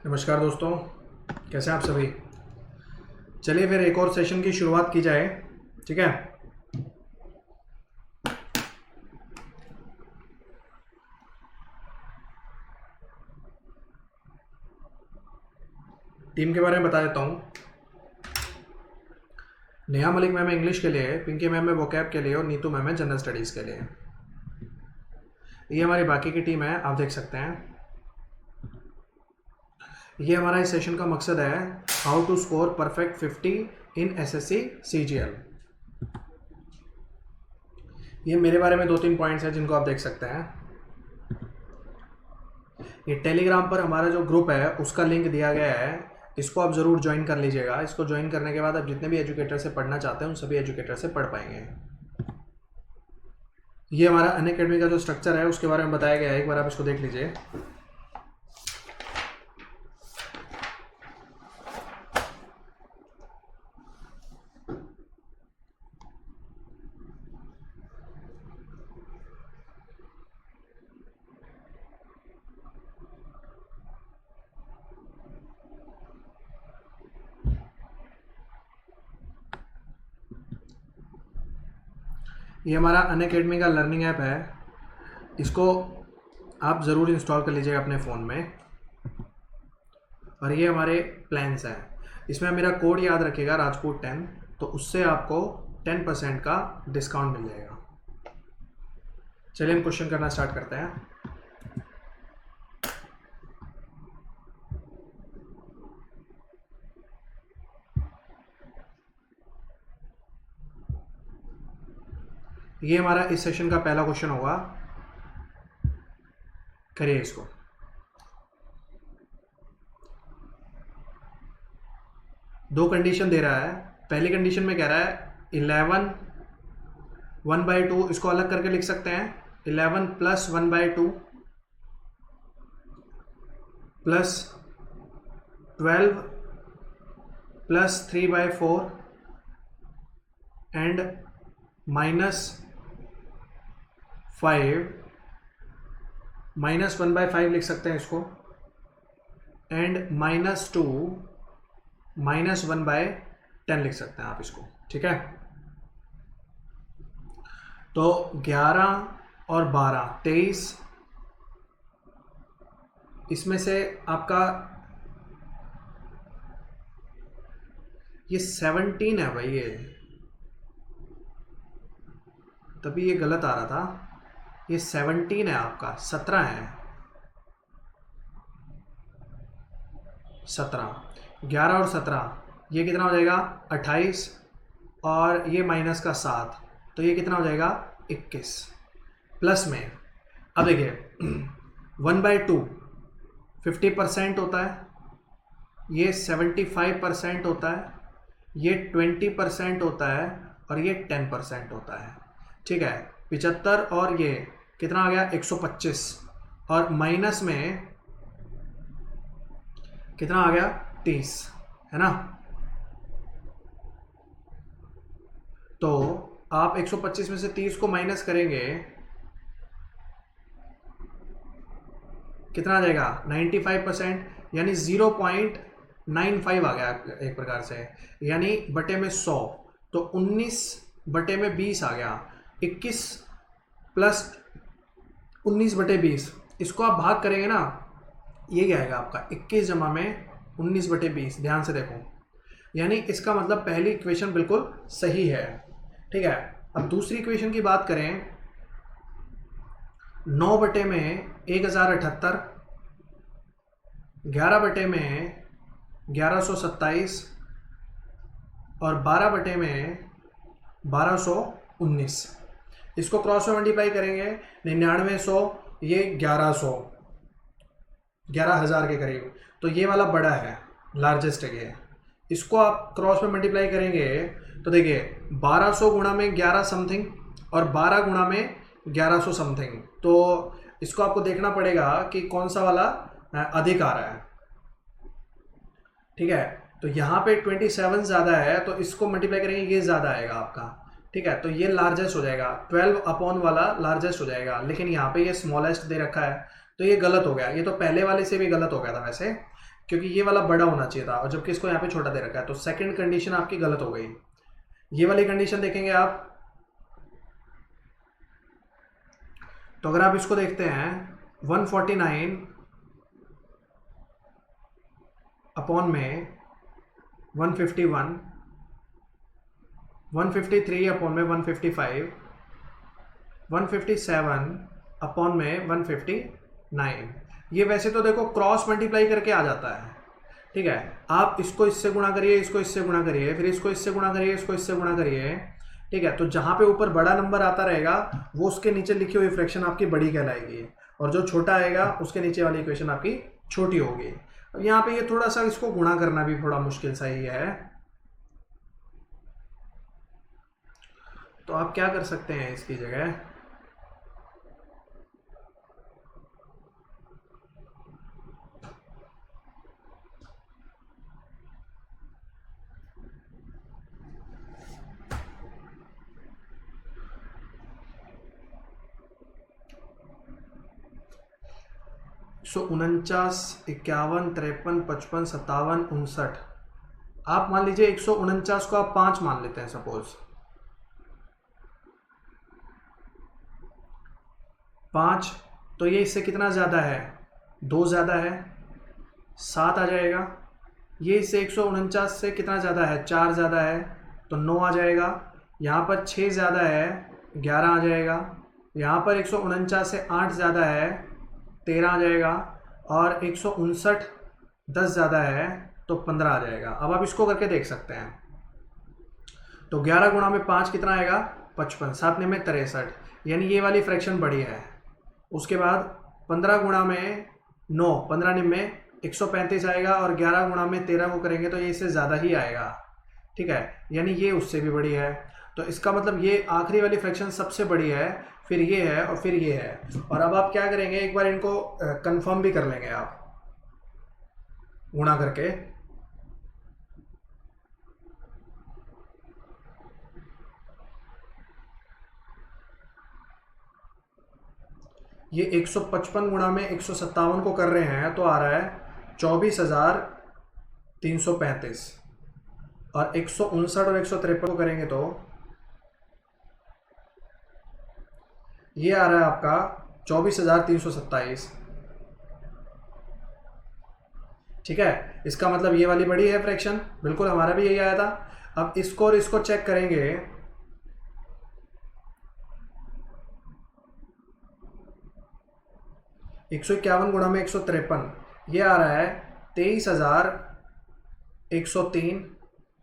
नमस्कार दोस्तों, कैसे हैं आप सभी। चलिए फिर एक और सेशन की शुरुआत की जाए। ठीक है। टीम के बारे में बता देता हूँ। नेहा मलिक मैम इंग्लिश के लिए, पिंकी मैम है वोकैब के लिए और नीतू मैम है जनरल स्टडीज़ के लिए। ये हमारी बाकी की टीम है, आप देख सकते हैं। ये हमारा इस सेशन का मकसद है, how to score perfect 50 in SSC CGL. ये मेरे बारे में 2-3 पॉइंट्स हैं जिनको आप देख सकते हैं। ये टेलीग्राम पर हमारा जो ग्रुप है उसका लिंक दिया गया है, इसको आप ज़रूर ज्वाइन कर लीजिएगा। इसको ज्वाइन करने के बाद आप जितने भी एजुकेटर से पढ़ना चाहते हैं उन सभी एजुकेटर से पढ़ पाएंगे। ये हमारा अनअकैडमी का जो स्ट्रक्चर है उसके बारे में बताया गया है, एक बार आप इसको देख लीजिए। ये हमारा अनअकैडमी का लर्निंग ऐप है, इसको आप ज़रूर इंस्टॉल कर लीजिएगा अपने फ़ोन में। और ये हमारे प्लान्स हैं, इसमें मेरा कोड याद रखिएगा राजपूत 10, तो उससे आपको 10% का डिस्काउंट मिल जाएगा। चलिए हम क्वेश्चन करना स्टार्ट करते हैं। ये हमारा इस सेशन का पहला क्वेश्चन होगा, करिए इसको। दो कंडीशन दे रहा है। पहली कंडीशन में कह रहा है 11 1/2, इसको अलग करके लिख सकते हैं 11 + 1/2 प्लस 12 + 3/4 एंड -5 -1/5 लिख सकते हैं इसको, एंड -2 -1/10 लिख सकते हैं आप इसको। ठीक है। तो 11 और 12 23, इसमें से आपका ये 17 है भाई, ये तभी ये गलत आ रहा था। ये 17 है आपका, 17 है। 17 11 और 17 ये कितना हो जाएगा 28, और ये माइनस का 7, तो ये कितना हो जाएगा 21। प्लस में अब देखिए 1/2 50% होता है, ये 75% होता है, ये 20% होता है, और ये 10% होता है। ठीक है। 75 और ये कितना आ गया 125, और माइनस में कितना आ गया 30, है ना। तो आप 125 में से 30 को माइनस करेंगे, कितना आ जाएगा 95%, यानी 0.95 आ गया एक प्रकार से, यानी बटे में 100, तो 19/20 आ गया। 21 + 19/20, इसको आप भाग करेंगे ना, ये क्या आएगा आपका 21 जमा में 19/20। ध्यान से देखो, यानी इसका मतलब पहली इक्वेशन बिल्कुल सही है। ठीक है। अब दूसरी इक्वेशन की बात करें, 9/1078, 11/1127 और 12/1219। इसको क्रॉस में मल्टीप्लाई करेंगे, 9900, ये 11,000 के करीब, तो ये वाला बड़ा है, लार्जेस्ट है ये। इसको आप क्रॉस में मल्टीप्लाई करेंगे तो देखिए 1200 गुणा में 11 समथिंग और 12 गुणा में 1100 समथिंग, तो इसको आपको देखना पड़ेगा कि कौन सा वाला अधिक आ रहा है। ठीक है। तो यहाँ पे 27 ज़्यादा है, तो इसको मल्टीप्लाई करेंगे, ये ज़्यादा आएगा आपका। ठीक है। तो ये लार्जेस्ट हो जाएगा, 12 वाला लार्जेस्ट हो जाएगा, लेकिन यहाँ पे ये स्मॉलेस्ट दे रखा है, तो ये गलत हो गया। ये तो पहले वाले से भी गलत हो गया था वैसे। क्योंकि ये वाला बड़ा होना चाहिए था और जबकि इसको यहाँ पे छोटा दे रखा है, तो सेकंड कंडीशन आपकी गलत हो गई। ये वाली कंडीशन देखेंगे आप, तो अगर आप इसको देखते हैं 149 अपॉन में 151, 153 अपॉन में 155, 157 अपॉन में 159। ये वैसे तो देखो क्रॉस मल्टीप्लाई करके आ जाता है, ठीक है। आप इसको इससे गुणा करिए, इसको इससे गुणा करिए, फिर इसको इससे गुणा करिए, इसको इससे गुणा करिए, ठीक है। तो जहां पे ऊपर बड़ा नंबर आता रहेगा वो उसके नीचे लिखी हुई फ्रैक्शन आपकी बड़ी कहलाएगी, और जो छोटा आएगा उसके नीचे वाली इक्वेशन आपकी छोटी होगी। अब यहाँ पे ये थोड़ा सा इसको गुणा करना भी थोड़ा मुश्किल सा ही है, तो आप क्या कर सकते हैं इसकी जगह, सो 49, 51, 53, 55, 57, 59, आप मान लीजिए 149 को आप 5 मान लेते हैं सपोज, 5, तो ये इससे कितना ज़्यादा है, 2 ज़्यादा है, 7 आ जाएगा। ये इससे 149 से कितना ज़्यादा है, 4 ज़्यादा है, तो 9 आ जाएगा। यहाँ पर 6 ज़्यादा है, 11 आ जाएगा। यहाँ पर 149 से 8 ज़्यादा है, 13 आ जाएगा। और 159 10 ज़्यादा है तो 15 आ जाएगा। अब आप इसको करके देख सकते हैं, तो 11 गुणा में 5 कितना आएगा, 55, 7 में 63, यानी ये वाली फ्रैक्शन बड़ी है। उसके बाद 15 गुणा में 9, 15 में 135 आएगा, और 11 गुणा में 13 को करेंगे तो ये इससे ज़्यादा ही आएगा, ठीक है, यानी ये उससे भी बड़ी है। तो इसका मतलब ये आखिरी वाली फ्रैक्शन सबसे बड़ी है, फिर ये है और फिर ये है। और अब आप क्या करेंगे, एक बार इनको कंफर्म भी कर लेंगे आप गुणा करके। ये 155 गुणा में 157 को कर रहे हैं तो आ रहा है 24,335, और 159 और 153 को करेंगे तो ये आ रहा है आपका 24,327, ठीक है। इसका मतलब ये वाली बड़ी है फ्रैक्शन, बिल्कुल हमारा भी यही आया था। अब इसको और इसको चेक करेंगे, 151 गुणा में 153, ये आ रहा है 23,103,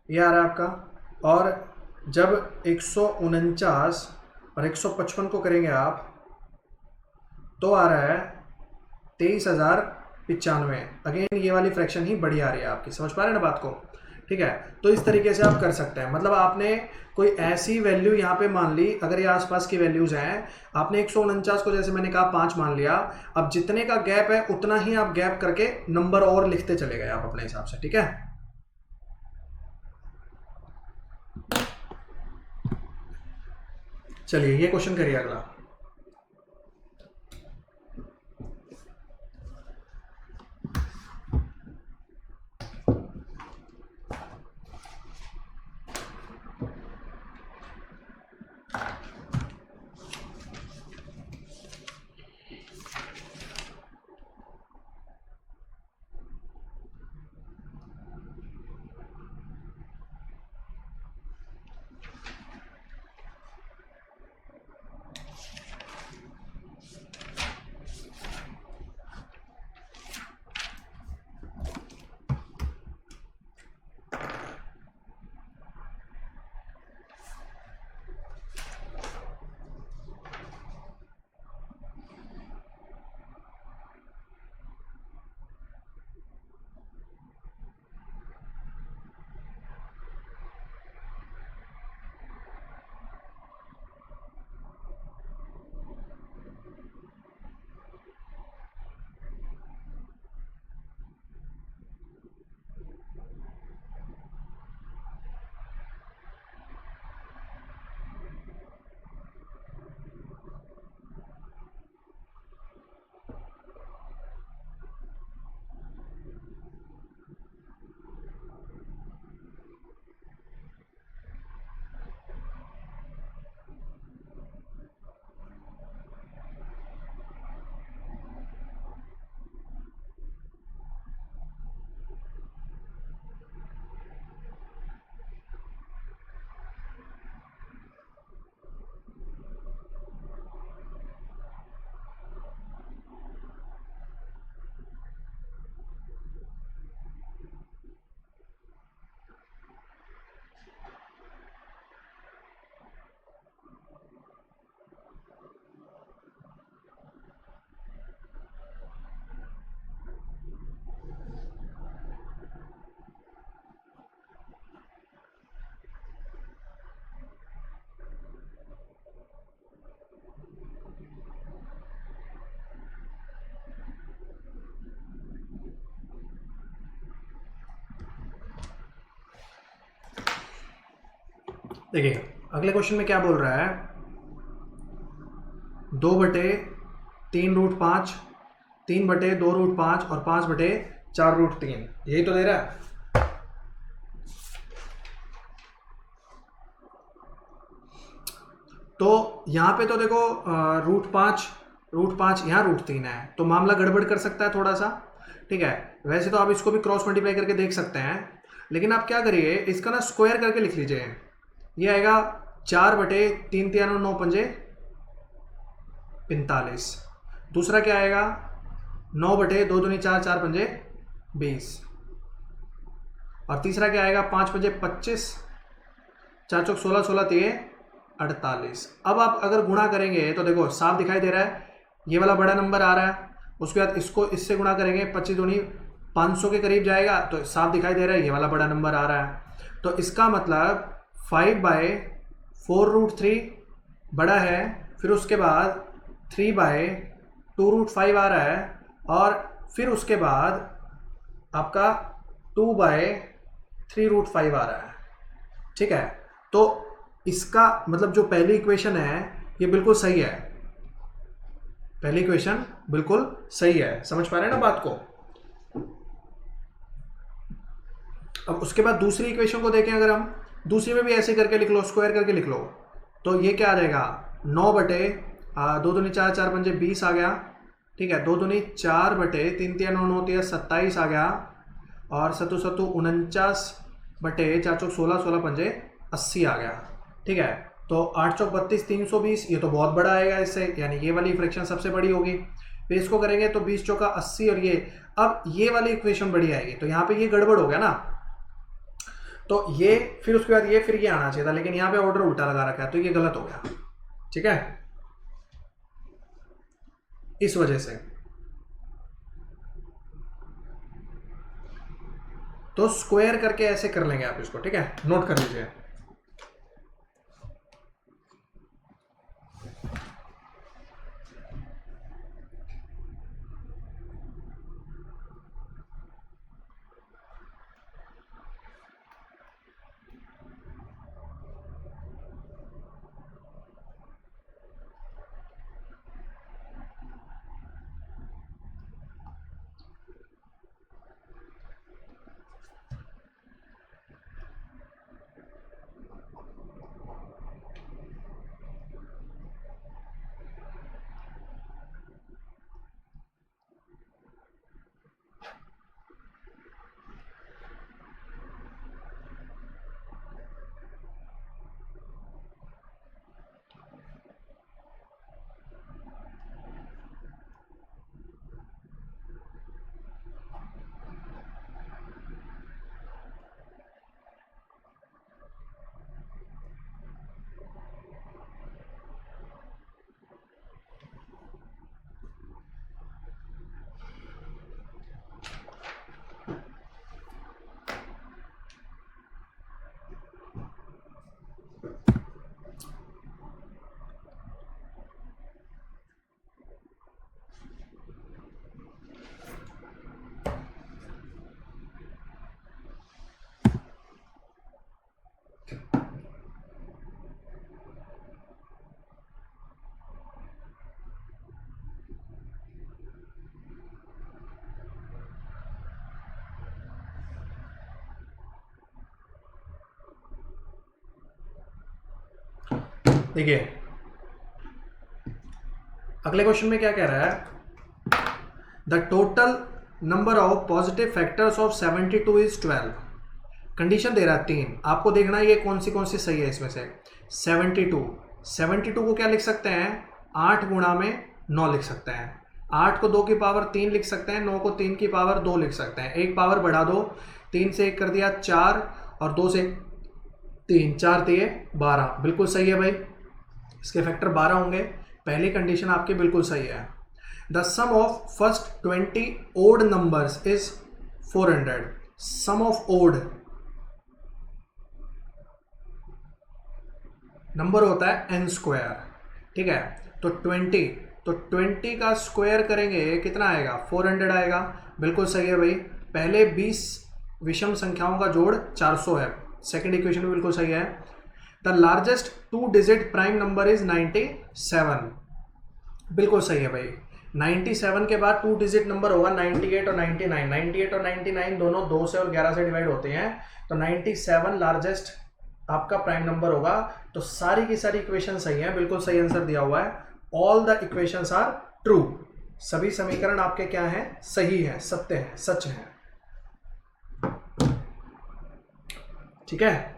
ये आ रहा है आपका। और जब 149 और 155 को करेंगे आप तो आ रहा है 23,095। अगेन ये वाली फ्रैक्शन ही बड़ी आ रही है आपकी, समझ पा रहे हैं ना बात को, ठीक है। तो इस तरीके से आप कर सकते हैं, मतलब आपने कोई ऐसी वैल्यू यहाँ पे मान ली, अगर ये आसपास की वैल्यूज हैं, आपने 149 को जैसे मैंने कहा 5 मान लिया, अब जितने का गैप है उतना ही आप गैप करके नंबर और लिखते चले गए आप अपने हिसाब से, ठीक है। चलिए ये क्वेश्चन करिए अगला। देखिए अगले क्वेश्चन में क्या बोल रहा है, 2/3√5, 3/2√5 और 5/4√3, यही तो दे रहा है। तो यहाँ पे तो देखो √5 यहाँ √3 है, तो मामला गड़बड़ कर सकता है थोड़ा सा, ठीक है। वैसे तो आप इसको भी क्रॉस मल्टीप्लाई करके देख सकते हैं, लेकिन आप क्या करिए, इसका ना स्क्वायर करके लिख लीजिए। ये आएगा 4/3 3 9 पंजे 45। दूसरा क्या आएगा, 9/2 दूनी 4 4 पंजे 20। और तीसरा क्या आएगा, 5 पंजे 25, 4 चौक 16 16 3 48। अब आप अगर गुणा करेंगे तो देखो साफ दिखाई दे रहा है, ये वाला बड़ा नंबर आ रहा है, उसके बाद इसको इससे गुणा करेंगे, 25 दूनी 500 के करीब जाएगा, तो साफ दिखाई दे रहा है ये वाला बड़ा नंबर आ रहा है। तो इसका मतलब 5/4√3 बड़ा है, फिर उसके बाद 3/2√5 आ रहा है, और फिर उसके बाद आपका 2/3√5 आ रहा है, ठीक है। तो इसका मतलब जो पहली इक्वेशन है ये बिल्कुल सही है, पहली इक्वेशन बिल्कुल सही है, समझ पा रहे हैं ना बात को। अब उसके बाद दूसरी इक्वेशन को देखें, अगर हम दूसरी में भी ऐसे करके लिख लो, स्क्वायर करके लिख लो, तो ये क्या आ जाएगा, 9/2 दूनी 4 4 पंजे 20 आ गया, ठीक है। 2 दूनी 4/3 3 9 9 27 आ गया, और 7 7 49/4 चौक 16 16 पंजे 80 आ गया, ठीक है। तो 8 चौक 32 320, ये तो बहुत बड़ा आएगा इससे, यानी ये वाली फ्रैक्शन सबसे बड़ी होगी। फिर इसको करेंगे तो 20 चौका 80, और ये अब ये वाली इक्वेशन बड़ी आएगी, तो यहाँ पे ये गड़बड़ हो गया ना, तो ये फिर उसके बाद ये फिर ये आना चाहिए था, लेकिन यहाँ पे ऑर्डर उल्टा लगा रखा है, तो ये गलत हो गया, ठीक है, इस वजह से। तो स्क्वायर करके ऐसे कर लेंगे आप इसको, ठीक है, नोट कर लीजिए। देखिए अगले क्वेश्चन में क्या कह रहा है, the total number of positive factors of 72 is 12। Condition दे रहा है 3, आपको देखना है ये कौन सी सही है इसमें से। 72 को क्या लिख सकते हैं, 8 गुणा में 9 लिख सकते हैं, 8 को 2 की पावर 3 लिख सकते हैं, 9 को 3 की पावर 2 लिख सकते हैं, एक पावर बढ़ा दो, 3 से 1 कर दिया 4, और 2 से 3 4 दिए 12, बिल्कुल सही है भाई, इसके फैक्टर 12 होंगे, पहली कंडीशन आपकी बिल्कुल सही है। The sum of first 20 odd numbers is 400। Sum of odd number होता है n स्क्वायर, ठीक है। तो 20 का स्क्वायर करेंगे कितना आएगा, 400 आएगा, बिल्कुल सही है भाई। पहले 20 विषम संख्याओं का जोड़ 400 है, सेकंड इक्वेशन भी बिल्कुल सही है। The largest 2 digit prime number is 97। बिल्कुल सही है भाई। 97 के बाद 2 डिजिट नंबर होगा 98 और 99। 98 और 99 दोनों 2 से और 11 से डिवाइड होते हैं, तो 97 लार्जेस्ट आपका प्राइम नंबर होगा। तो सारी की सारी इक्वेशन सही है, बिल्कुल सही आंसर दिया हुआ है। All the equations are true. सभी समीकरण आपके क्या हैं? सही है, सत्य है, सच है। ठीक है,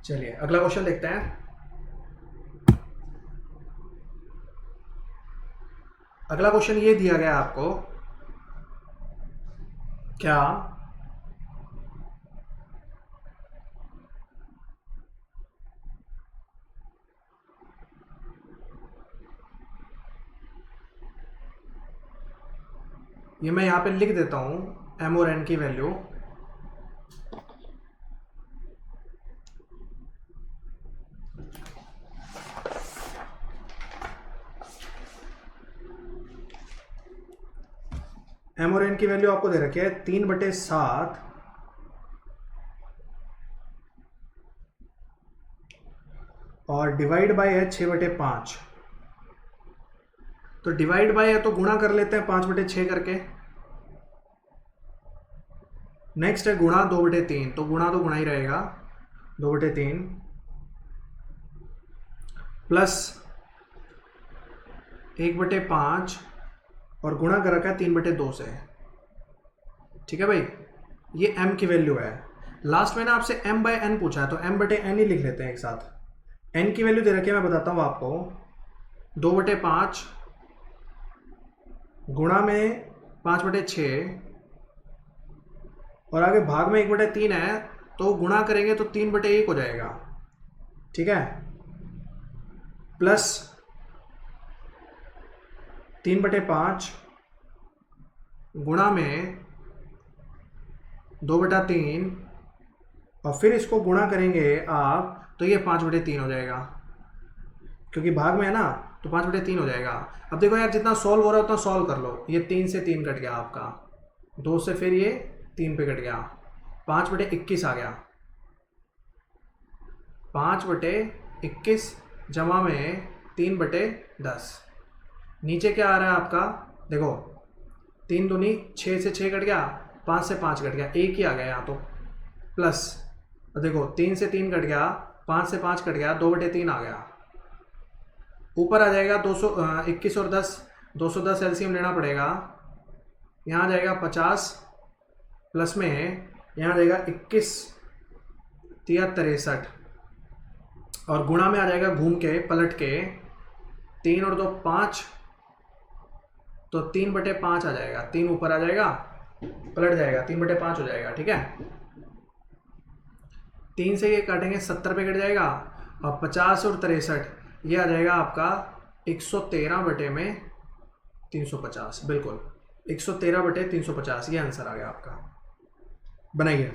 चलिए अगला क्वेश्चन देखते हैं। अगला क्वेश्चन ये दिया गया आपको, क्या ये मैं यहां पे लिख देता हूं m और n की वैल्यू। m और n की वैल्यू आपको दे रखी है 3/7 और डिवाइड बाय है 6/5। तो डिवाइड बाय है तो गुणा कर लेते हैं 5/6 करके। नेक्स्ट है गुणा 2/3, तो गुणा तो गुणा ही रहेगा 2/3 प्लस 1/5 और गुणा कर रखा है 3/2 से। ठीक है भाई, ये m की वैल्यू है। लास्ट में ना आपसे m/n पूछा है, तो m/n ही लिख लेते हैं एक साथ। n की वैल्यू दे रखी है, मैं बताता हूँ आपको, 2/5 गुणा में 5/6 और आगे भाग में 1/3 है, तो गुणा करेंगे तो 3/1 हो जाएगा। ठीक है, प्लस 3/5 गुणा में 2/3 और फिर इसको गुणा करेंगे आप तो ये 5/3 हो जाएगा, क्योंकि भाग में है ना, तो 5/3 हो जाएगा। अब देखो यार, जितना सॉल्व हो रहा है उतना सॉल्व कर लो। ये 3 से 3 कट गया आपका, 2 से फिर ये 3 पे कट गया, 5/21 आ गया। 5/21 जमा में 3/10। नीचे क्या आ रहा है आपका? देखो 3 दूनी 6 से 6 कट गया, 5 से 5 कट गया, एक ही आ गया यहाँ तो। प्लस देखो 3 से 3 कट गया, 5 से 5 कट गया, 2/3 आ गया। ऊपर आ जाएगा 221 और 10, 210 एलसीएम लेना पड़ेगा। यहाँ आ जाएगा 50 प्लस में यहाँ आ जाएगा 21 तिया 63 और गुणा में आ जाएगा घूम के पलट के 3 और 2 5, तो 3/5 आ जाएगा। 3 ऊपर आ जाएगा, पलट जाएगा, 3/5 हो जाएगा। ठीक है, 3 से ये काटेंगे 70 पे कट जाएगा और 50 और 63 ये आ जाएगा आपका 113/350। बिल्कुल 113/350 ये आंसर आ गया आपका। बनाइए।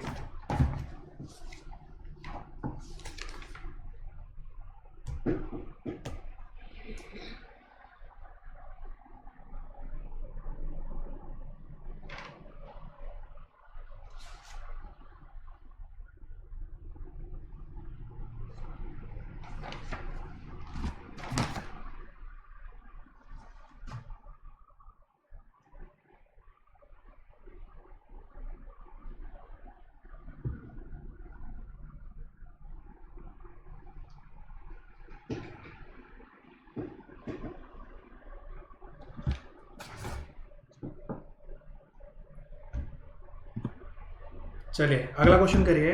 चलिए अगला क्वेश्चन करिए।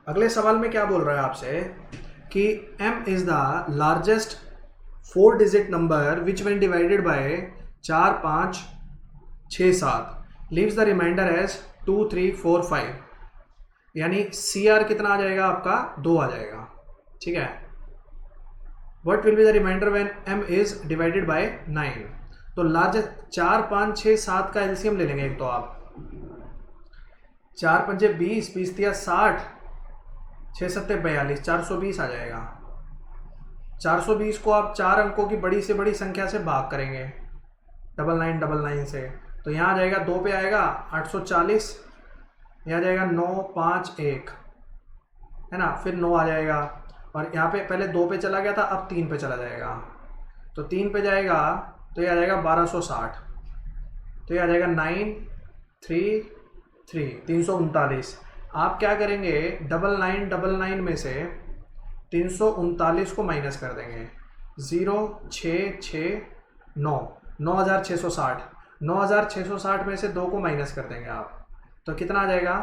अगले सवाल में क्या बोल रहा है आपसे कि m is the largest 4 digit number which when divided by 4 5 6 7 leaves the remainder as 2 3 4 5, यानी CR कितना आ जाएगा आपका? 2 आ जाएगा। ठीक है, What will be the remainder when m is divided by 9? तो लार्जेस्ट 4 5 6 7 का एलसीएम ले लेंगे एक तो आप। 4 5 20, 20 60, 6 7 42, 420 आ जाएगा। 420 को आप 4 अंकों की बड़ी से बड़ी संख्या से भाग करेंगे 9999 से, तो यहाँ आ जाएगा 2 पे आएगा 840, यहाँ जाएगा 951 है ना, फिर 9 आ जाएगा, और यहाँ पे पहले 2 पे चला गया था, अब 3 पे चला जाएगा, तो 3 पे जाएगा तो ये आ जाएगा 1260, तो ये आ जाएगा 933 339। आप क्या करेंगे 9999 में से 339 को माइनस कर देंगे, 0669 9660, 9660 में से 2 को माइनस कर देंगे आप, तो कितना आ जाएगा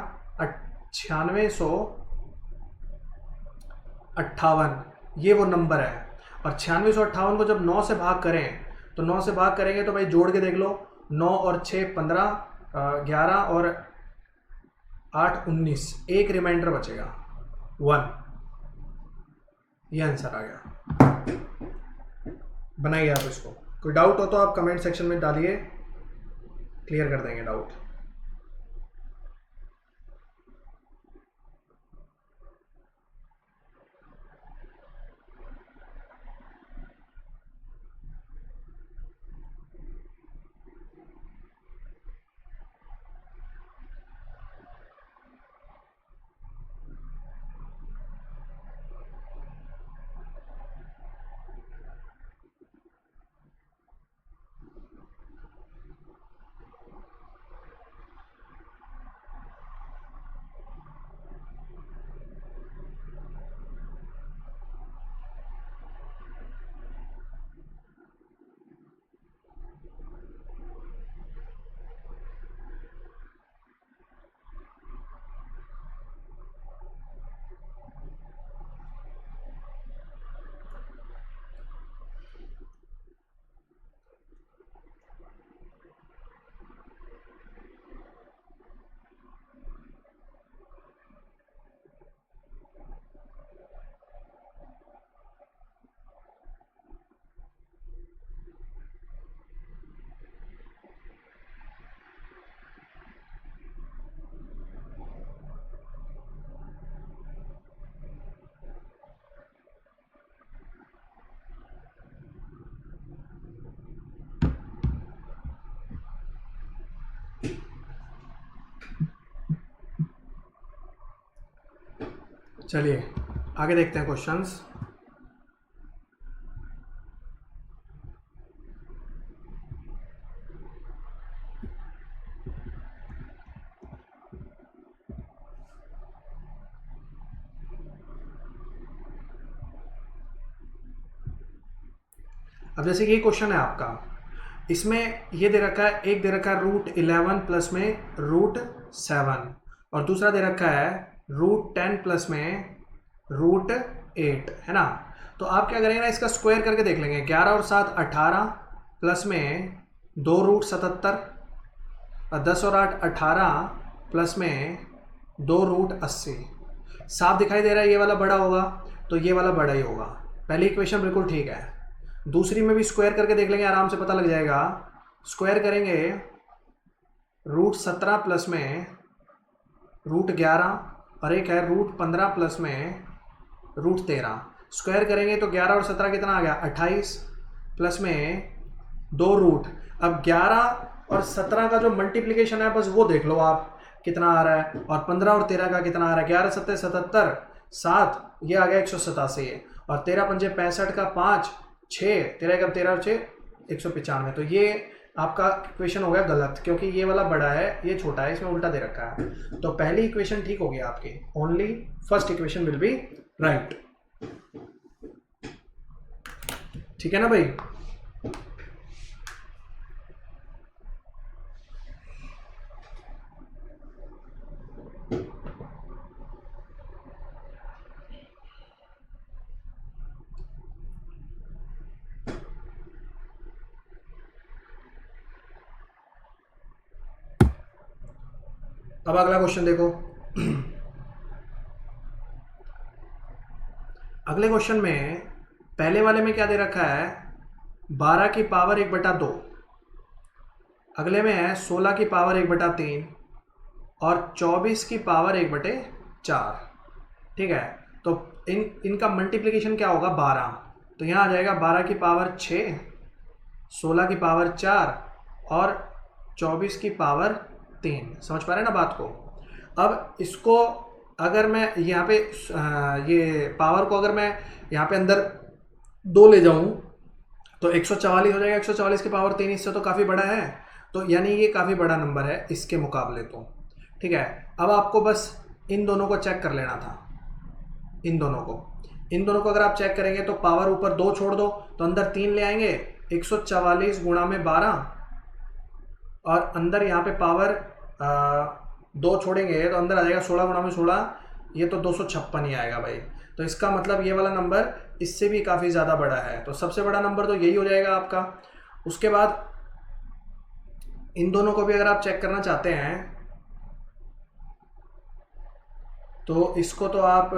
9658, ये वो नंबर है। और 9658 को जब 9 से भाग करें तो 9 से भाग करेंगे तो भाई जोड़ के देख लो, 9 और 6 15, 11 और 8 19, एक रिमाइंडर बचेगा 1, ये आंसर आ गया। बनाइए आप इसको, कोई डाउट हो तो आप कमेंट सेक्शन में डालिए, क्लियर कर देंगे डाउट। चलिए आगे देखते हैं क्वेश्चंस। अब जैसे कि ये क्वेश्चन है आपका, इसमें ये दे रखा है, एक दे रखा है √11 प्लस में √7, और दूसरा दे रखा है √10 प्लस में √8, है ना। तो आप क्या करेंगे ना, इसका स्क्वायर करके देख लेंगे। 11 और 7 18 प्लस में 2√77, और 10 और 8 18 प्लस में 2√80। साफ दिखाई दे रहा है ये वाला बड़ा होगा, तो ये वाला बड़ा ही होगा। पहली इक्वेशन बिल्कुल ठीक है। दूसरी में भी स्क्वायर करके देख लेंगे, आराम से पता लग जाएगा। स्क्वायर करेंगे √17 प्लस में √11, और एक है √15 प्लस में √13। स्क्वायर करेंगे तो 11 और 17 कितना आ गया 28, प्लस में 2 रूट। अब 11 और 17 का जो मल्टीप्लिकेशन है बस वो देख लो आप कितना आ रहा है, और 15 और 13 का कितना आ रहा है। 11 7 77, 7 ये आ गया 187, और 13 पंजे 65 का 5 6, 13 का 13 और 6 195। तो ये आपका इक्वेशन हो गया गलत, क्योंकि ये वाला बड़ा है ये छोटा है, इसमें उल्टा दे रखा है। तो पहली इक्वेशन ठीक होगी आपकी, only first equation will be right. ठीक है ना भाई। अब अगला क्वेश्चन देखो। अगले क्वेश्चन में पहले वाले में क्या दे रखा है 12 की पावर 1/2, अगले में है 16 की पावर 1/3 और 24 की पावर 1/4। ठीक है, तो इनका मल्टीप्लिकेशन क्या होगा 12। तो यहाँ आ जाएगा 12 की पावर 6, 16 की पावर 4 और 24 की पावर 3। समझ पा रहे हैं ना बात को। अब इसको अगर मैं यहाँ पे ये पावर को अगर मैं यहाँ पे अंदर 2 ले जाऊँ तो 144 हो जाएगा। 144 की पावर 3 इससे तो काफ़ी बड़ा है, तो यानी ये काफ़ी बड़ा नंबर है इसके मुकाबले तो। ठीक है, अब आपको बस इन दोनों को चेक कर लेना था। इन दोनों को अगर आप चेक करेंगे तो पावर ऊपर 2 छोड़ दो तो अंदर 3 ले आएंगे। 144 गुणा में 12 और अंदर यहाँ पे पावर 2 छोड़ेंगे तो अंदर आ जाएगा 16 गुणा में 16, ये तो 256 ही आएगा भाई। तो इसका मतलब ये वाला नंबर इससे भी काफ़ी ज़्यादा बड़ा है, तो सबसे बड़ा नंबर तो यही हो जाएगा आपका। उसके बाद इन दोनों को भी अगर आप चेक करना चाहते हैं तो इसको तो आप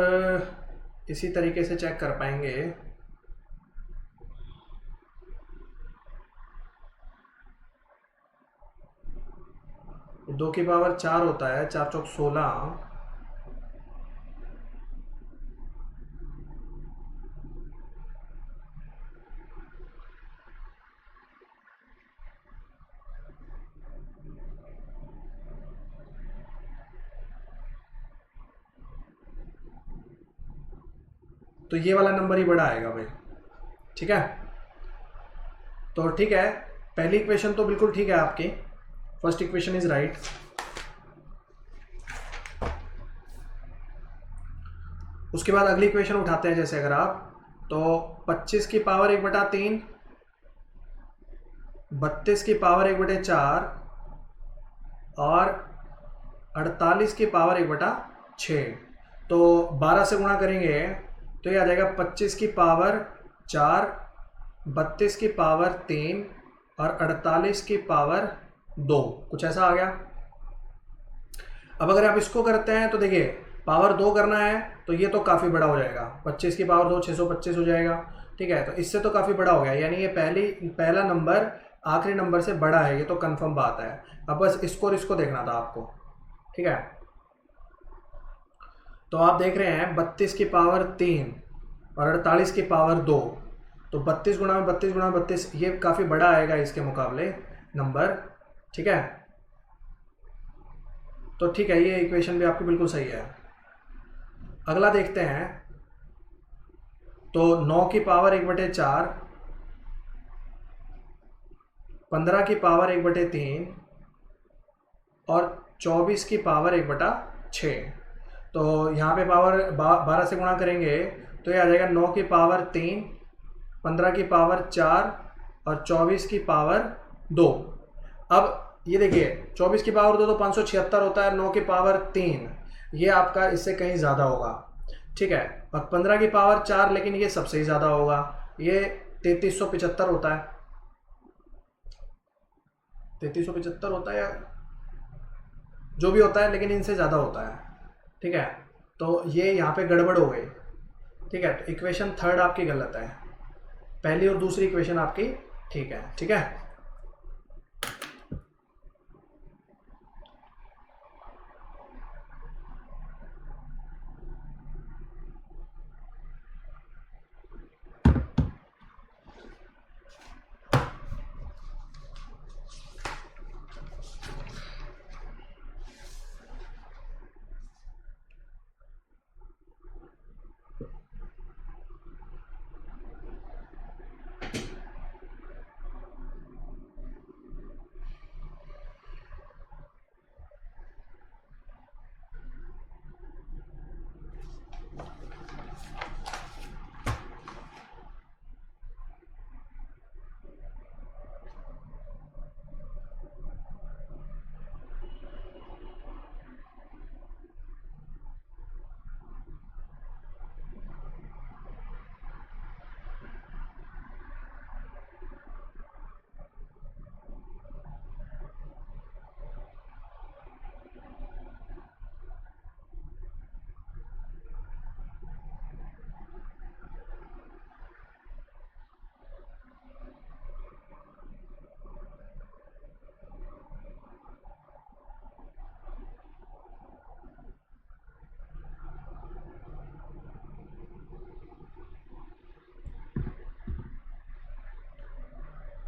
इसी तरीके से चेक कर पाएंगे। 2 की पावर 4 होता है, 4 चौक 16, तो ये वाला नंबर ही बड़ा आएगा भाई। ठीक है, तो ठीक है, पहली इक्वेशन तो बिल्कुल ठीक है आपकी, फर्स्ट इक्वेशन इज राइट। उसके बाद अगली इक्वेशन उठाते हैं, जैसे अगर आप तो 25 की पावर 1/3, 32 की पावर 1/4 और 48 की पावर 1/6, तो 12 से गुणा करेंगे तो ये आ जाएगा 25 की पावर 4, 32 की पावर 3 और 48 की पावर 2, कुछ ऐसा आ गया। अब अगर आप इसको करते हैं तो देखिए पावर 2 करना है तो ये तो काफ़ी बड़ा हो जाएगा, 25 की पावर 2 625 हो जाएगा। ठीक है, तो इससे तो काफ़ी बड़ा हो गया, यानी ये पहला नंबर आखिरी नंबर से बड़ा है, ये तो कंफर्म बात है। अब बस इसको और इसको देखना था आपको। ठीक है, तो आप देख रहे हैं 32 की पावर 3 और 48 की पावर 2, तो 32 गुणा में 32 गुणा में 32, ये काफ़ी बड़ा आएगा इसके मुकाबले नंबर। ठीक है, तो ठीक है, ये इक्वेशन भी आपकी बिल्कुल सही है। अगला देखते हैं, तो 9 की पावर 1/4, 15 की पावर 1/3 और 24 की पावर 1/6, तो यहाँ पे पावर 12 से गुणा करेंगे तो ये आ जाएगा 9 की पावर 3, 15 की पावर 4 और 24 की पावर 2। अब ये देखिए 24 की पावर 2 तो 576 होता है, 9 की पावर 3 ये आपका इससे कहीं ज़्यादा होगा। ठीक है, और 15 की पावर 4 लेकिन ये सबसे ही ज़्यादा होगा, ये 3375 होता है, 3375 होता है या जो भी होता है, लेकिन इनसे ज़्यादा होता है। ठीक है, तो ये यहाँ पे गड़बड़ हो गई। ठीक है, तो इक्वेशन थर्ड आपकी गलत है, पहली और दूसरी इक्वेशन आपकी ठीक है। ठीक है,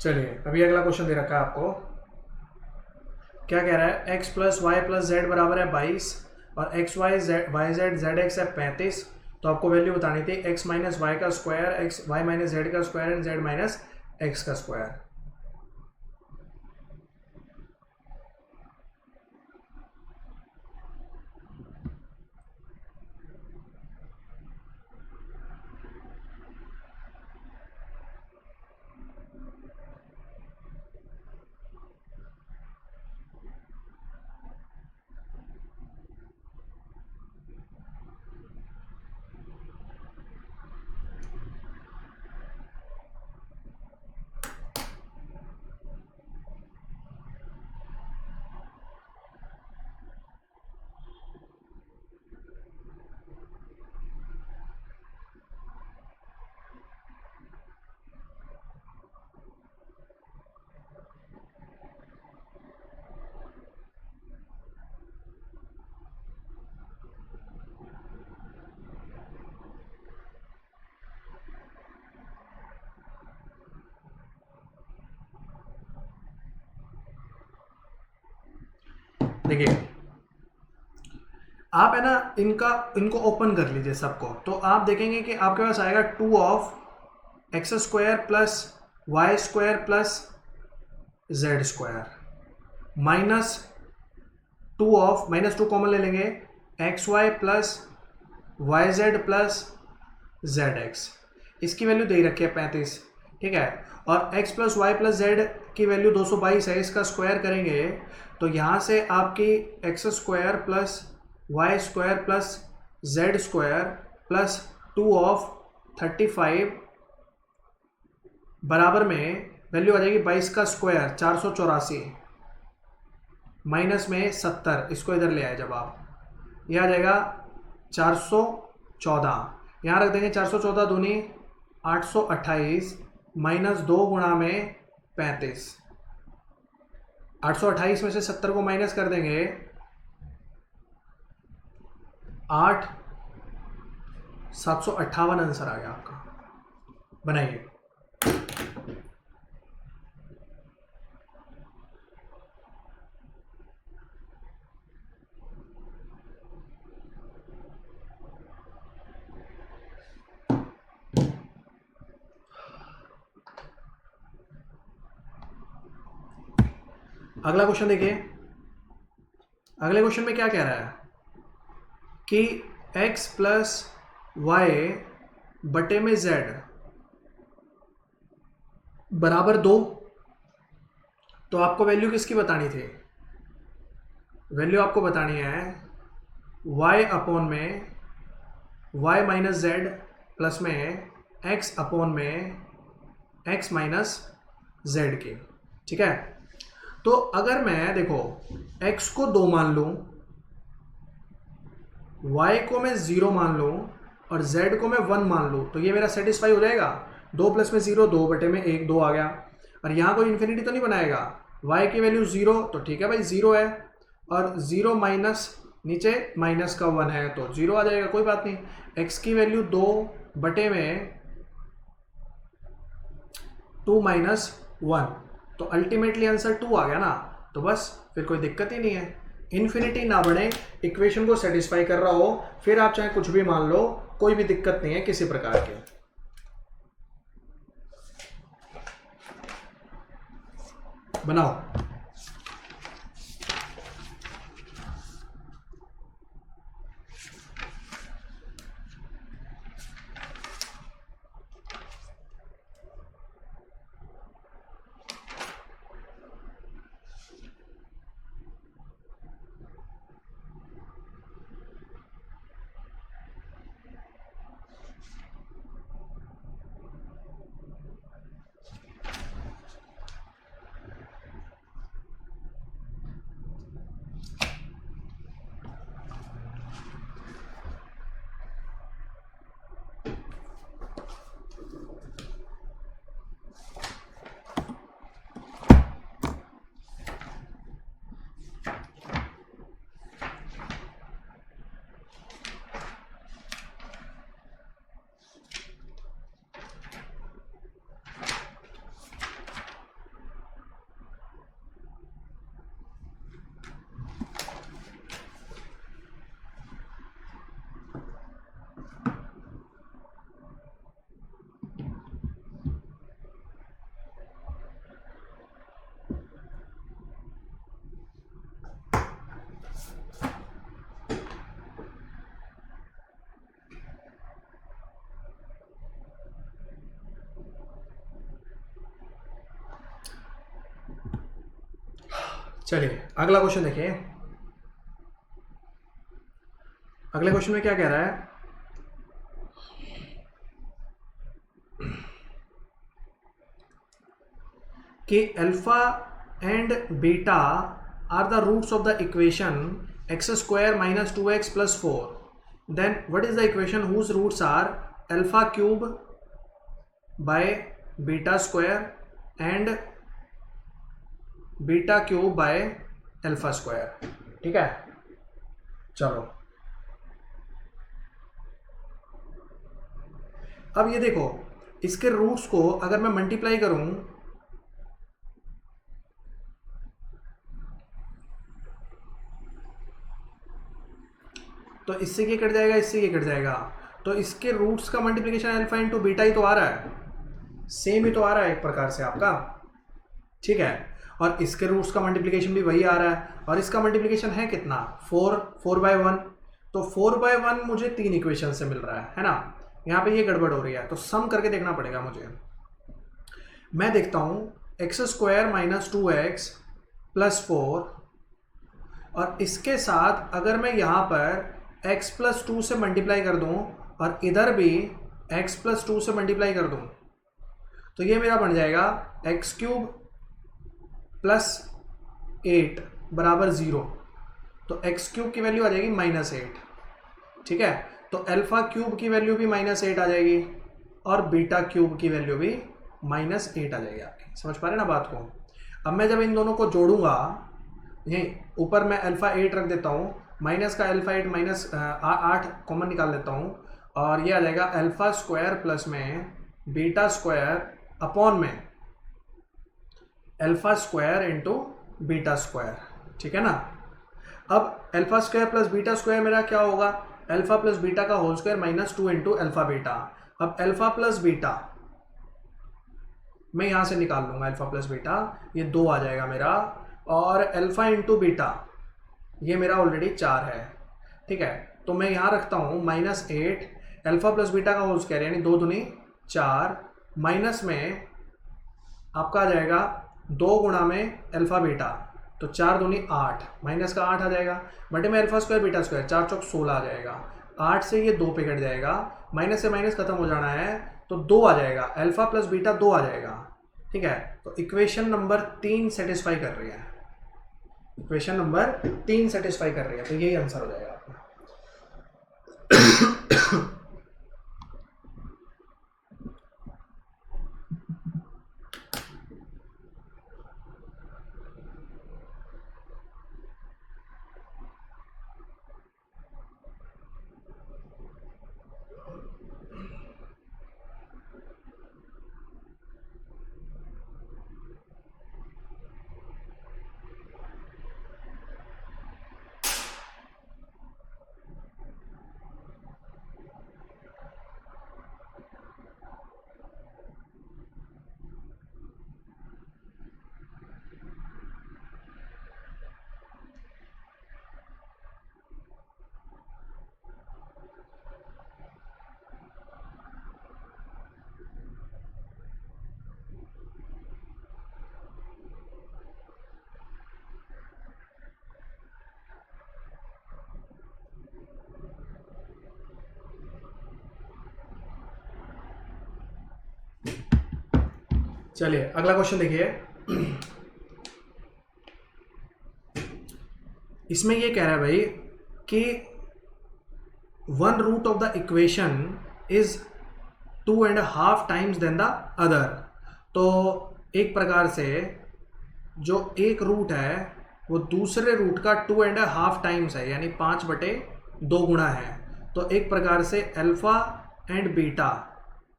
चलिए अभी अगला क्वेश्चन दे रखा है आपको। क्या कह रहा है, x plus Y plus Z बराबर है 22 और X Y Z Z X है 35। तो आपको वैल्यू बतानी थी x माइनस वाई का square, X Y minus Z का square and Z minus X का स्क्वायर। देखिए आप है ना इनको ओपन कर लीजिए सबको, तो आप देखेंगे कि आपके पास आएगा 2 of x square plus y square plus z square minus 2 of, minus 2 common ले लेंगे, x y plus y z plus z x. इसकी वैल्यू दे रखी है 35, ठीक है। और x plus Y plus z की वैल्यू 222 है, इसका स्क्वायर करेंगे तो यहाँ से आपकी x square plus y square plus z square plus 2 of 35 बराबर में वैल्यू आ जाएगी 22 का स्क्वायर 484 माइनस में 70, इसको इधर ले आए जब आप, यह आ जाएगा 414, यहाँ रख देंगे 414 दूनी 828 माइनस 2 गुणा में 35, 828 में से 70 को माइनस कर देंगे 8, 758 आंसर आ गया आपका। बनाइए। अगला क्वेश्चन देखिए। अगले क्वेश्चन में क्या कह रहा है कि x प्लस वाई बटे में z बराबर 2। तो आपको वैल्यू किसकी बतानी थी? वैल्यू आपको बतानी है y अपॉन में y माइनस जेड प्लस में x अपॉन में x माइनस जेड की, ठीक है। तो अगर मैं देखो x को 2 मान लूं, y को मैं 0 मान लूं और z को मैं 1 मान लूं, तो ये मेरा सेटिस्फाई हो जाएगा। 2 प्लस में 0, 2 बटे में 1, 2 आ गया। और यहाँ कोई इन्फिनिटी तो नहीं बनाएगा। y की वैल्यू 0, तो ठीक है भाई 0 है, और 0 माइनस नीचे माइनस का 1 है तो 0 आ जाएगा, कोई बात नहीं। x की वैल्यू 2 बटे में 2 माइनस 1, तो अल्टीमेटली आंसर 2 आ गया ना, तो बस फिर कोई दिक्कत ही नहीं है। इन्फिनिटी ना बढ़े, इक्वेशन को सेटिस्फाई कर रहा हो, फिर आप चाहे कुछ भी मान लो, कोई भी दिक्कत नहीं है किसी प्रकार की। बनाओ। चलिए अगला क्वेश्चन देखिए। अगले क्वेश्चन में क्या कह रहा है कि alpha and beta are the roots of the equation x square minus 2x plus 4, then what is the equation whose roots are alpha cube by beta square and beta cube by alpha square. ठीक है, चलो अब ये देखो, इसके roots को अगर मैं मल्टीप्लाई करूं तो इससे ये कट जाएगा, इससे ये कट जाएगा, तो इसके रूट्स का मल्टीप्लिकेशन अल्फा इंटू बीटा ही तो आ रहा है, सेम ही तो आ रहा है एक प्रकार से आपका। ठीक है, और इसके रूट्स का मल्टीप्लिकेशन भी वही आ रहा है, और इसका मल्टीप्लिकेशन है कितना 4/1, तो 4/1 मुझे 3 इक्वेशन से मिल रहा है ना। यहाँ पे ये गड़बड़ हो रही है, तो सम करके देखना पड़ेगा मुझे। मैं देखता हूँ x square minus 2x plus 4, और इसके साथ अगर मैं यहाँ पर x प्लस 2 से मल्टीप्लाई कर दूँ और इधर भी x प्लस 2 से मल्टीप्लाई कर दूँ, तो ये मेरा बन जाएगा एक्स क्यूब प्लस 8 बराबर 0, तो एक्स क्यूब की वैल्यू आ जाएगी -8। ठीक है, तो अल्फा क्यूब की वैल्यू भी -8 आ जाएगी और बीटा क्यूब की वैल्यू भी -8 आ जाएगी आपकी। समझ पा रहे ना बात को। अब मैं जब इन दोनों को जोड़ूंगा, यहीं ऊपर मैं अल्फा 8 रख देता हूँ, माइनस का अल्फा 8 -8 कॉमन निकाल लेता हूँ, और ये आ जाएगा अल्फा स्क्वायर प्लस में बीटा स्क्वायर अपॉन में alpha square into beta square. ठीक है ना। अब alpha square plus beta square मेरा क्या होगा, अल्फा प्लस बीटा का whole square -2 into alpha beta. अब अल्फा प्लस बीटा मैं यहां से निकाल लूंगा, अल्फा प्लस बीटा ये 2 आ जाएगा मेरा, और अल्फा इंटू बीटा ये मेरा ऑलरेडी 4 है। ठीक है, तो मैं यहां रखता हूं -8 अल्फा प्लस बीटा का होल स्क्वायर यानी 2 दूनी 4, माइनस में आपका आ जाएगा 2 गुणा में अल्फा बीटा, तो 4 दूनी 8, माइनस का 8 आ जाएगा, बटे में अल्फा स्क्वायर बीटा स्क्वायर 4 चौक 16 आ जाएगा, 8 से ये 2 पे कट जाएगा, माइनस से माइनस खत्म हो जाना है, तो 2 आ जाएगा, अल्फा प्लस बीटा 2 आ जाएगा। ठीक है, तो इक्वेशन नंबर 3 सेटिस्फाई कर रही है, इक्वेशन नंबर 3 सेटिस्फाई कर रही है, तो यही आंसर हो जाएगा आपका। चलिए अगला क्वेश्चन देखिए। इसमें ये कह रहा है भाई कि 1 root of the equation is 2.5 times than the other. तो एक प्रकार से जो एक रूट है वो दूसरे रूट का 2.5 टाइम्स है, यानी 5/2 गुणा है। तो एक प्रकार से अल्फा एंड बीटा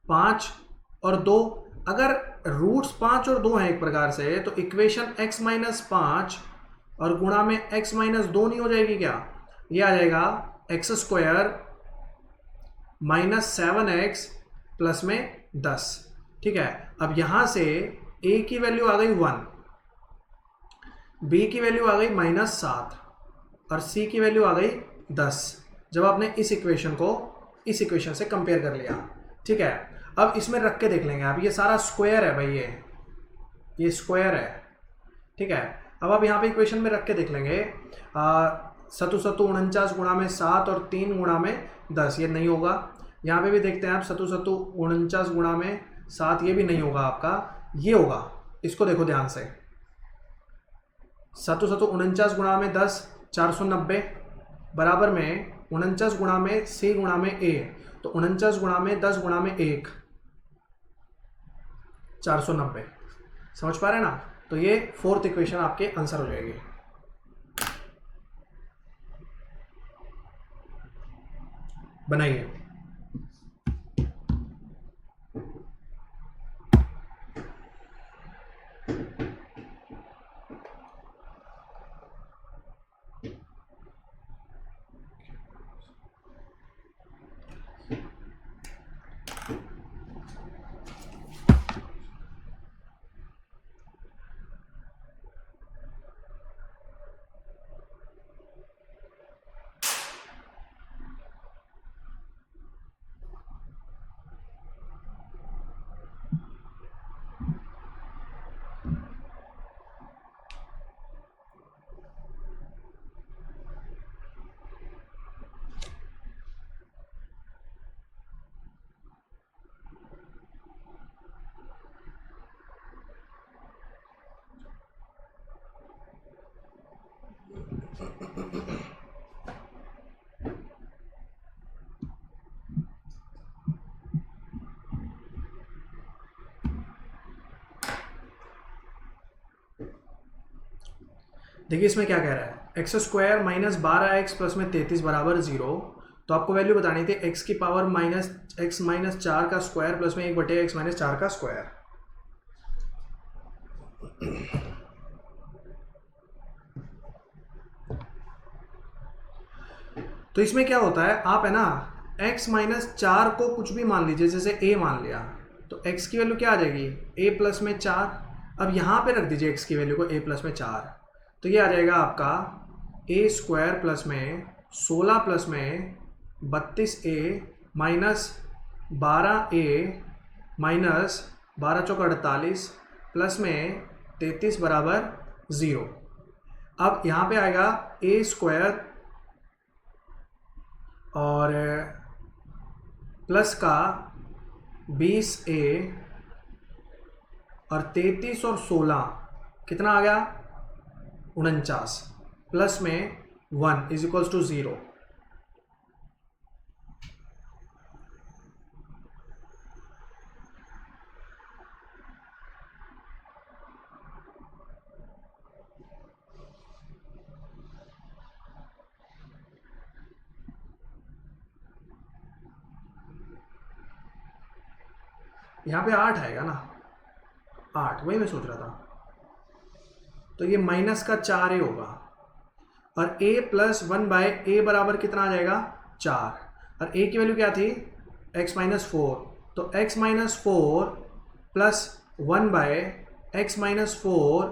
5 और 2, अगर रूट्स 5 और 2 हैं एक प्रकार से, तो इक्वेशन x-5 और गुणा में x-2 नहीं हो जाएगी क्या? ये आ जाएगा एक्स स्क्वायर -7x प्लस में 10। ठीक है, अब यहां से a की वैल्यू आ गई 1, b की वैल्यू आ गई -7 और c की वैल्यू आ गई 10, जब आपने इस इक्वेशन को इस इक्वेशन से कंपेयर कर लिया। ठीक है, अब इसमें रख के देख लेंगे आप, ये सारा स्क्वायर है भाई, ये स्क्वायर है। ठीक है, अब आप यहाँ पे इक्वेशन में रख के देख लेंगे, सतु सतु 49 गुणा में 7 और 3 गुणा में 10, ये नहीं होगा। यहाँ पे भी देखते हैं आप, सतु सतु 49 गुणा में 7, ये भी नहीं होगा आपका, ये होगा। इसको देखो ध्यान से, सतु सतु 49 गुणा में 10 490 बराबर में 49 गुणा में सी गुणा में ए, तो 49 गुणा में 10 गुणा में 1 490। समझ पा रहे हैं ना? तो ये फोर्थ इक्वेशन आपके आंसर हो जाएगी। बनाइए। देखिए इसमें क्या कह रहा है, x square minus 12x plus में 33 बराबर 0। तो आपको वैल्यू बतानी थी x की पावर माइनस एक्स माइनस 4 का स्क्वायर प्लस में 1/x माइनस 4 का स्क्वायर। तो इसमें क्या होता है, आप है ना x माइनस 4 को कुछ भी मान लीजिए, जैसे a मान लिया, तो x की वैल्यू क्या आ जाएगी, a प्लस में 4। अब यहाँ पे रख दीजिए x की वैल्यू को a प्लस में 4, तो ये आ जाएगा आपका a स्क्वायर प्लस में 16 प्लस में 32a माइनस 12a माइनस 12 चौका 48 प्लस में 33 बराबर 0। अब यहाँ पे आएगा a स्क्वायर और प्लस का 20a और 33 और 16 कितना आ गया 49 प्लस में 1 इज इक्वल्स टू 0। यहाँ पे 8 आएगा ना, 8, वही मैं सोच रहा था। तो ये माइनस का 4a होगा और a प्लस 1 बाय a बराबर कितना आ जाएगा 4, और a की वैल्यू क्या थी x माइनस 4, तो x minus 4 plus 1 by x minus 4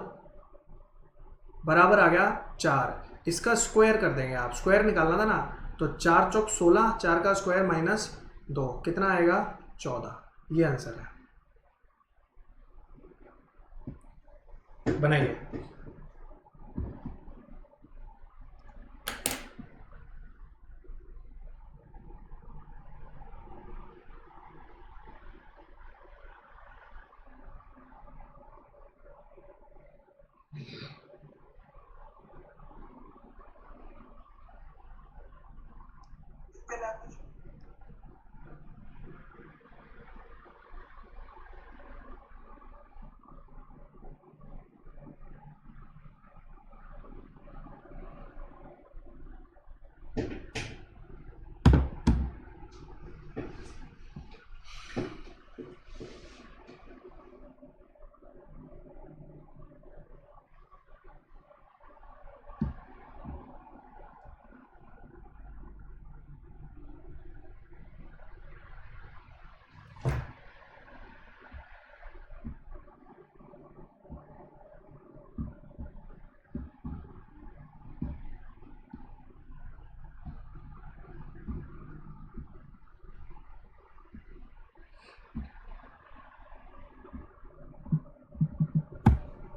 बराबर आ गया 4। इसका स्क्वायर कर देंगे, आप स्क्वायर निकालना था ना, तो 4 चौक 16, 4 का स्क्वायर माइनस 2 कितना आएगा 14। ये आंसर है। बनाइए।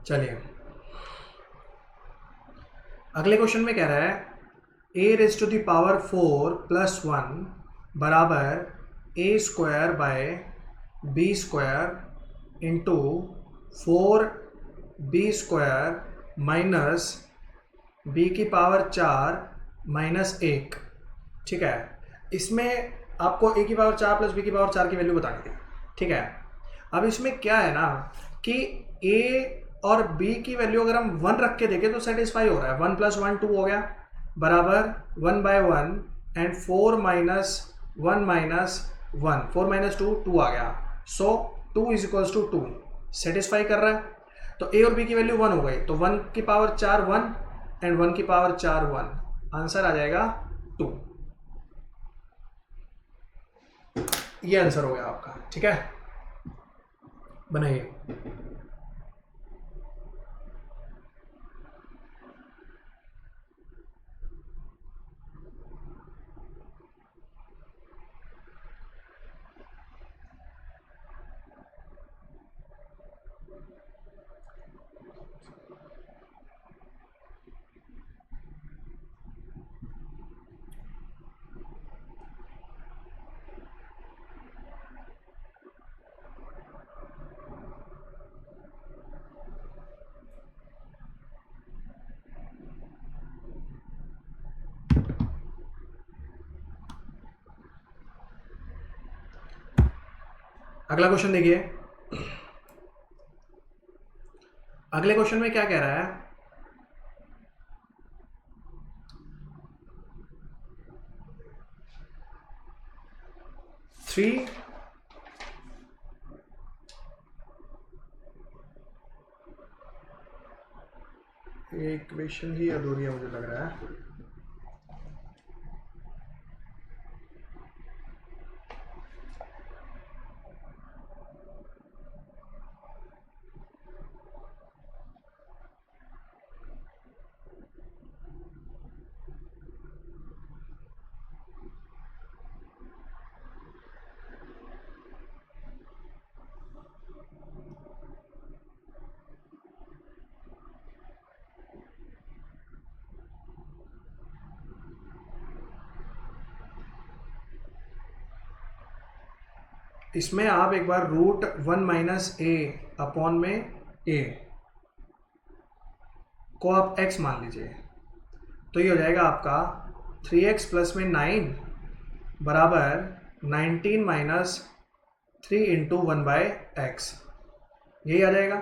चलिए अगले क्वेश्चन में कह रहा है a raise to the power 4 plus 1 बराबर a square by b square into 4b square minus b की पावर 4 माइनस 1। ठीक है, इसमें आपको a की पावर 4 प्लस b की पावर 4 की वैल्यू बतानी थी। ठीक है, अब इसमें क्या है ना कि a और b की वैल्यू अगर हम 1 रख के देखें तो सेटिस्फाई हो रहा है। 1 प्लस 1 2 हो गया बराबर 1 by 1 and 4 minus 1 minus 1, 4 minus 2 2 आ गया। So 2 is equals to 2 satisfy कर रहा है। तो a और b की वैल्यू 1 हो गई, तो 1 की पावर 4 1 एंड 1 की पावर 4 1, आंसर आ जाएगा 2। ये आंसर हो गया आपका। ठीक है, बनाइए। अगला क्वेश्चन देखिए। अगले क्वेश्चन में क्या कह रहा है, थ्री इक्वेशन ही अधूरी है मुझे लग रहा है। इसमें आप एक बार रूट 1 माइनस ए अपॉन में ए को आप x मान लीजिए, तो ये हो जाएगा आपका 3x प्लस में 9 बराबर 19 माइनस 3 इंटू 1 बाय एक्स, यही आ जाएगा।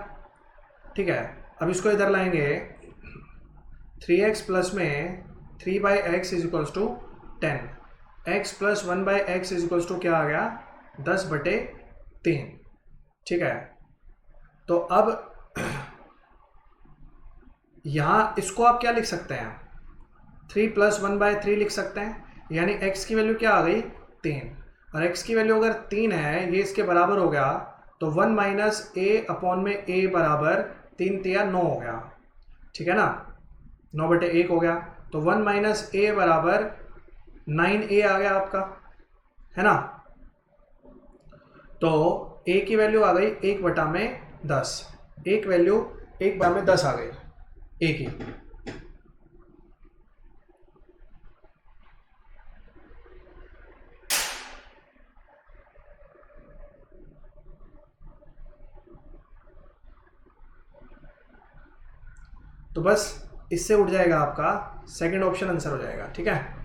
ठीक है, अब इसको इधर लाएंगे, 3x प्लस में 3 by x is equals to 10, x plus 1 by x is equals to क्या आ गया 10/3। ठीक है, तो अब यहाँ इसको आप क्या लिख सकते हैं, 3 प्लस 1/3 लिख सकते हैं, यानी x की वैल्यू क्या आ गई 3, और x की वैल्यू अगर 3 है, ये इसके बराबर हो गया, तो 1 माइनस ए अपॉन में a बराबर 3 तिया 9 हो गया। ठीक है ना, 9/1 हो गया, तो 1 माइनस ए बराबर 9a आ गया आपका, है ना। तो a की वैल्यू आ गई 1/10, एक वैल्यू 1/10 आ गई a की। तो बस इससे उठ जाएगा आपका सेकंड ऑप्शन आंसर हो जाएगा। ठीक है,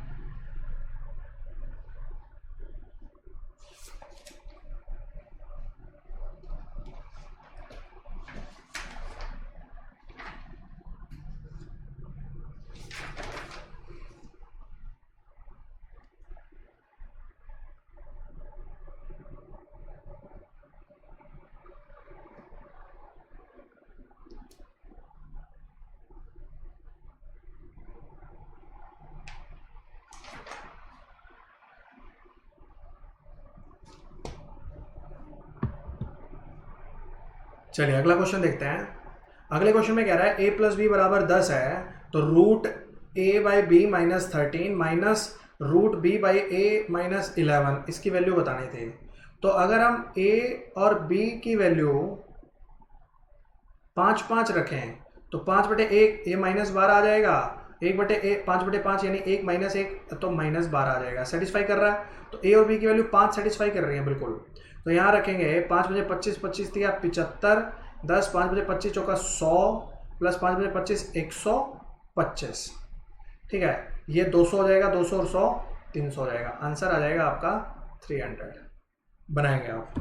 चलिए अगला क्वेश्चन देखते हैं। अगले क्वेश्चन में कह रहा है a प्लस बी बराबर 10 है, तो root a by B minus 13 minus root b by A minus 11, इसकी वैल्यू बतानी थी। तो अगर हम a और b की वैल्यू 5 5 रखें तो 5/1 ये -12 आ जाएगा, 5/5 यानी 1 - 1 तो -12 आ जाएगा। सेटिस्फाई कर रहा है, तो ए और बी की वैल्यू 5 सेटिस्फाई कर रही है बिल्कुल। तो यहाँ रखेंगे 5×25 25 दिया 75, 10 5×25 चौका 100 प्लस 5×25 125। ठीक है, ये 200 हो जाएगा, 200 और 100 300 हो जाएगा। आंसर आ जाएगा आपका 300। बनाएंगे आप।